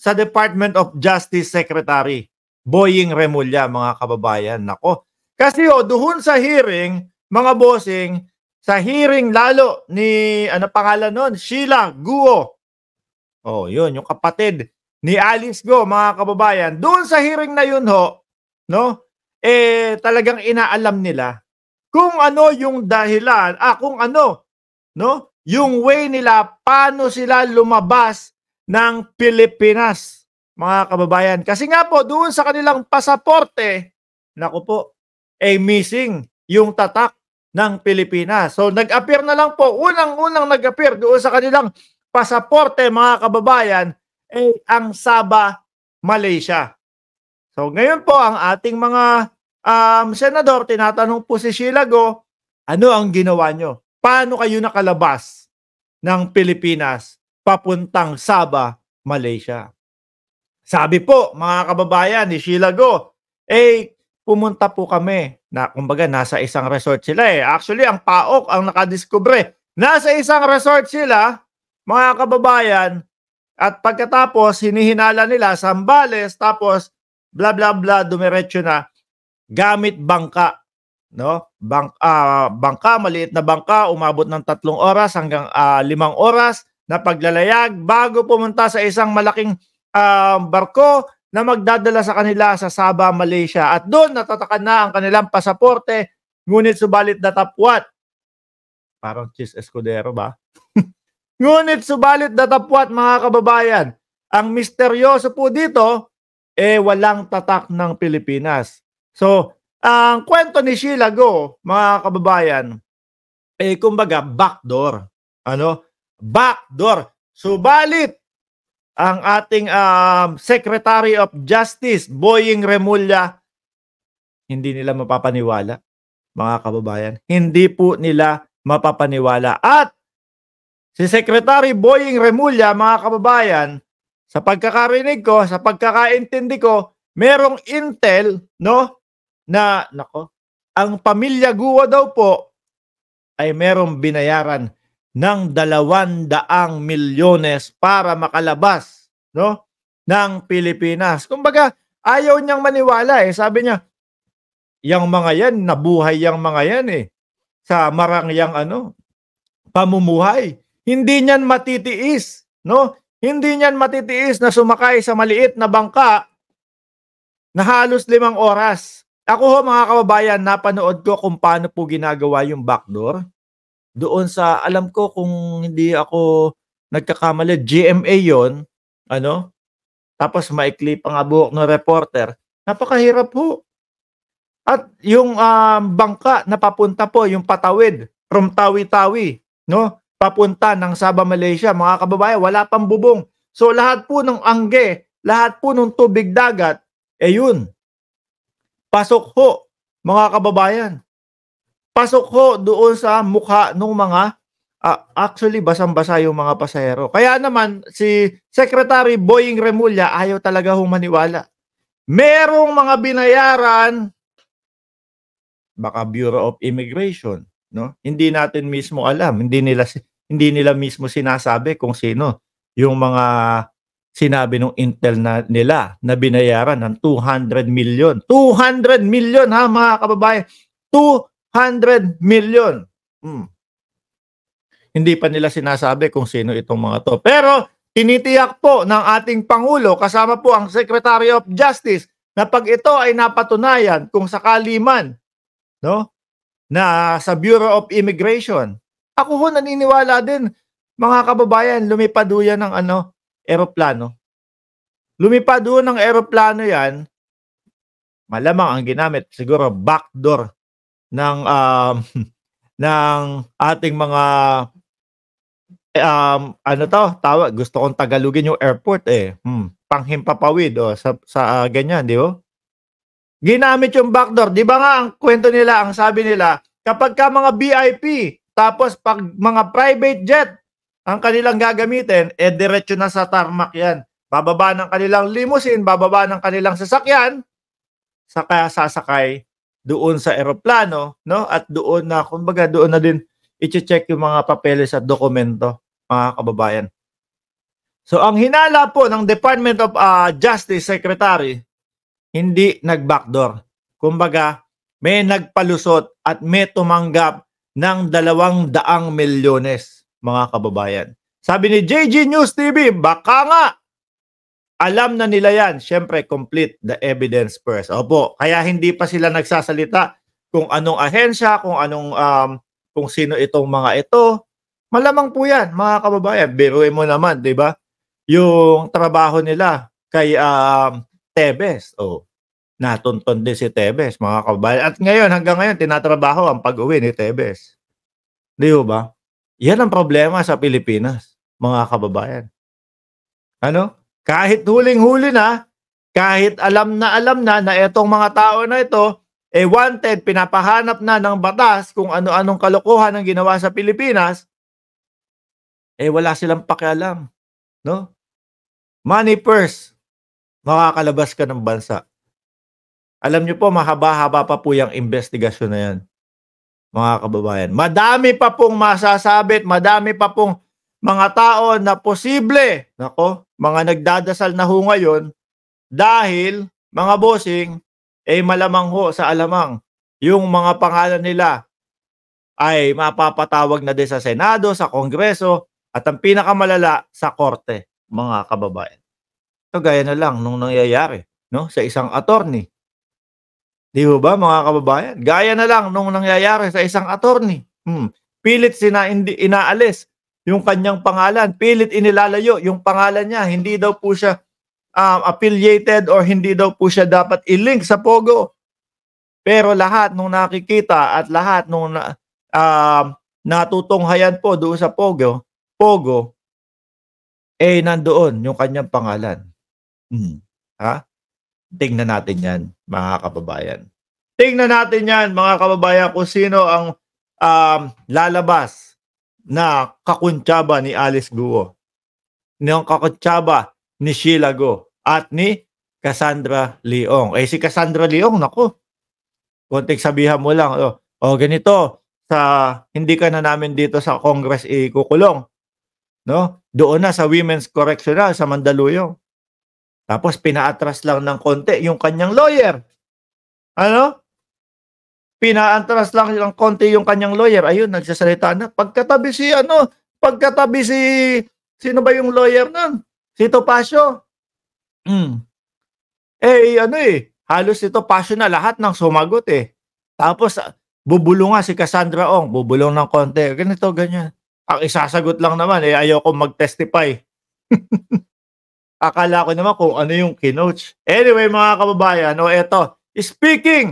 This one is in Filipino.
sa Department of Justice Secretary Boying Remulla, mga kababayan. Nako. Kasi doon sa hearing, mga bossing, sa hearing lalo ni, ano pangalan nun? Sheila Guo. Yun, yung kapatid ni Alice Go, mga kababayan. Doon sa hearing na yun no? Talagang inaalam nila kung ano yung dahilan, kung ano, no? Yung way nila, paano sila lumabas ng Pilipinas, mga kababayan. Kasi nga po, doon sa kanilang pasaporte, naku po, missing yung tatak ng Pilipinas. So, nag-appear na lang po, unang-unang nag-appear doon sa kanilang pasaporte, mga kababayan, ang Sabah, Malaysia. So, ngayon po, ang ating mga senador, tinatanong po si Sheila Go, ano ang ginawa nyo? Paano kayo nakalabas ng Pilipinas papuntang Sabah, Malaysia? Sabi po, mga kababayan ni Sheila Go, pumunta po kami na, kumbaga, nasa isang resort sila Actually, ang PAOK ang nakadiskubre. Nasa isang resort sila, mga kababayan, at pagkatapos, hinihinala nila Zambales, tapos, bla bla bla, dumiretso na gamit bangka. No? Bangka, maliit na bangka, umabot ng 3 oras hanggang 5 oras na paglalayag bago pumunta sa isang malaking barko na magdadala sa kanila sa Sabah, Malaysia. At doon natatakan na ang kanilang pasaporte, ngunit subalit datapwat. Parang Chis Escudero ba? Ngunit subalit datapwat, mga kababayan. Ang misteryoso po dito, walang tatak ng Pilipinas. So, ang kwento ni Sheila Go, mga kababayan, kumbaga, backdoor. Ano? Backdoor. Subalit, ang ating Secretary of Justice, Boying Remulla, hindi nila mapapaniwala, mga kababayan. Hindi po nila mapapaniwala. At si Secretary Boying Remulla, mga kababayan, sa pagkakarinig ko, sa pagkakaintindi ko, merong intel, no? Na, nako, ang pamilya Guo daw po ay merong binayaran ng 200 milyones para makalabas, no, ng Pilipinas. Kumbaga, ayaw niyang maniwala Sabi niya, yang mga yan, nabuhay yang mga yan sa marangyang pamumuhay. Hindi niyan matitiis, no? Hindi niyan matitiis na sumakay sa maliit na bangka na halos 5 oras. Ako mga kababayan, napanood ko kung paano po ginagawa yung backdoor. Doon sa, alam ko kung hindi ako nagkakamali, GMA yon, tapos maikli pa nga buhok ng reporter. Napakahirap po. At yung bangka na papunta po, yung patawid from Tawi-Tawi, no? Papunta ng Sabah, Malaysia, mga kababayan, wala pang bubong. So lahat po ng angge, lahat po ng tubig dagat, yun. Pasok ho, mga kababayan. Pasok ho doon sa mukha ng mga, actually, basang-basa yung mga pasahero. Kaya naman, si Secretary Boying Remulla ayaw talaga hong maniwala. Merong mga binayaran, baka Bureau of Immigration, no? Hindi natin mismo alam, hindi nila mismo sinasabi kung sino yung mga sinabi ng intel nila na binayaran ng 200 million. 200 million ha, mga kababayan. 200 million. Hindi pa nila sinasabi kung sino itong mga to. Pero tinitiyak po ng ating Pangulo, kasama po ang Secretary of Justice, na pag ito ay napatunayan kung sakali man, no, na sa Bureau of Immigration, ako ho naniniwala din, mga kababayan, lumipad ho yan ng eroplano. Lumipad ho ng eroplano yan, malamang ang ginamit siguro backdoor ng ng ating mga tawag, gusto kong tagalugin yung airport panghimpapawid sa ganyan, di ba? Ginamit yung backdoor. Di ba nga ang kwento nila, ang sabi nila, kapag ka mga VIP, tapos pag mga private jet ang kanilang gagamitin, diretso na sa tarmac yan. Bababa ng kanilang limousine, bababa ng kanilang sasakyan, saka sasakay doon sa eroplano, no? At doon na, kumbaga, doon na din i-check yung mga papeles at dokumento, mga kababayan. So ang hinala po ng Department of Justice Secretary, hindi nag-backdoor. Kumbaga, may nagpalusot at may tumanggap ng 200 milyones, mga kababayan. Sabi ni JG News TV, baka nga alam na nila yan. Siyempre, complete the evidence first. Opo, kaya hindi pa sila nagsasalita kung anong ahensya, kung sino itong mga ito. Malamang po yan, mga kababayan. Biruin mo naman, di ba? Yung trabaho nila kay Tebes. Natunton din si Tebes, mga kababayan. At ngayon, hanggang ngayon, tinatrabaho ang pag-uwi ni Tebes. Di ba? Yan ang problema sa Pilipinas, mga kababayan. Ano? Kahit huling-huli na, kahit alam na itong mga tao na ito, wanted, pinapahanap na ng batas kung ano-anong kalokohan ang ginawa sa Pilipinas, wala silang pakialam. No? Money first, makakalabas ka ng bansa. Alam niyo po, mahaba-haba pa po yung investigasyon na yan, mga kababayan. Madami pa pong masasabit, madami pa pong mga tao na posible, mga nagdadasal na ho ngayon, dahil, mga bossing, malamang ho sa alamang, yung mga pangalan nila ay mapapatawag na din sa Senado, sa Kongreso, at ang pinakamalala, sa Korte, mga kababayan. Ito gaya na lang nung nangyayari, no, sa isang attorney. Di ba, mga kababayan? Gaya na lang nung nangyayari sa isang attorney. Pilit inaalis yung kanyang pangalan. Pilit inilalayo yung pangalan niya. Hindi daw po siya affiliated or hindi daw po siya dapat i-link sa Pogo. Pero lahat nung nakikita at lahat nung natutunghayan po doon sa Pogo, nandoon yung kanyang pangalan. Tingnan natin yan, mga kababayan. Tingnan natin yan, mga kababayan, kung sino ang lalabas na kakuntsaba ni Alice Guo, ng kakuntsaba ni Sheila Go, at ni Cassandra Leong. Si Cassandra Leong, nako, konting sabihan mo lang, ganito, hindi ka na namin dito sa Congress ikukulong. No? Doon na sa Women's Correctional sa Mandaluyong. Tapos pinaatras lang ng konti yung kanyang lawyer. Pinaatras lang ng konti yung kanyang lawyer. Ayun, nagsasalita na. Pagkatabi si, sino ba yung lawyer nun? Si Topacio. Halos si Topacio na lahat ng sumagot Tapos, bubulong nga si Cassandra Ong. Bubulong ng konti. Ganito, ganyan. Ang isasagot lang naman, ayoko mag-testify. Akala ko naman kung ano yung kinoach. Anyway, mga kababayan, eto, speaking